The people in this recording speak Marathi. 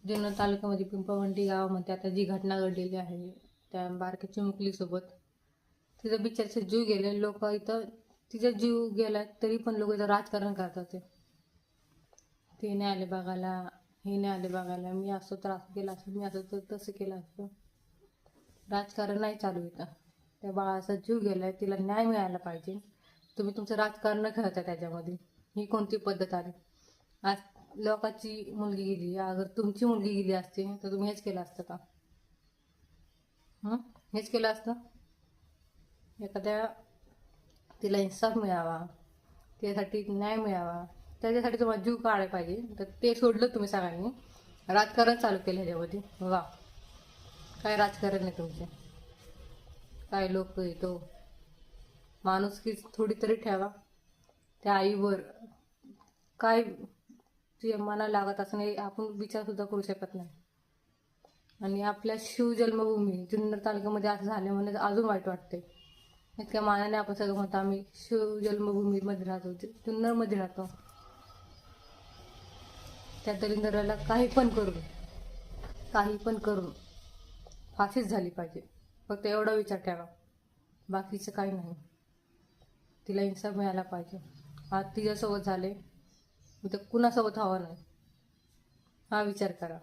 जुन्नर तालुक्यामध्ये पिंपळवंडी गावामध्ये आता जी घटना घडलेली आहे त्या बारक्या चिमुकलीसोबत, तिचं बिचारचं जीव गेले. लोक इथं तिचा जीव गेला तरी पण लोक इथं राजकारण करतात. ते नाही आले बघायला, हे नाही आले बघायला, मी असं तर असं केलं असतं, मी असं तर तसं केलं असतं. राजकारण नाही चालू इथं. त्या बाळाचा जीव गेलाय, तिला न्याय मिळायला पाहिजे. तुम्ही तुमचं राजकारण न खेळता त्याच्यामध्ये. ही कोणती पद्धत आली? आज लोकांची मुलगी गेली, अगर तुमची मुलगी गेली असते तर तुम्ही हेच केलं असतं का? हेच केलं असतं? एखाद्या तिला इन्साफ मिळावा, त्यासाठी न्याय मिळावा, त्याच्यासाठी तुम्हाला जीव काढायला पाहिजे. तर ते सोडलं तुम्ही सगळ्यांनी, राजकारण चालू केलं ह्याच्यामध्ये. वा, काय राजकारण आहे तुमचे? काय लोक येतो, माणुसकी थोडी तरी ठेवा. त्या आईवर काय जे मनाला लागत असं नाही आपण विचार सुद्धा करू शकत नाही. आणि आपल्या शिवजन्मभूमी जुन्नर तालुक्यामध्ये असं झालं म्हणजे अजून वाईट वाटते. इतक्या मानाने आपण सगळं म्हणतो आम्ही शिवजन्मभूमीमध्ये राहतो, जुन्नरमध्ये राहतो. त्या दलिंदराला काही पण करून फाशीच झाली पाहिजे. फक्त एवढा विचार ठेवा, बाकीचं काही नाही. तिला इन्साफ मिळायला पाहिजे. आज तिच्यासोबत झाले, उद्या कुणासोबत हवं नाही, हा विचार करा.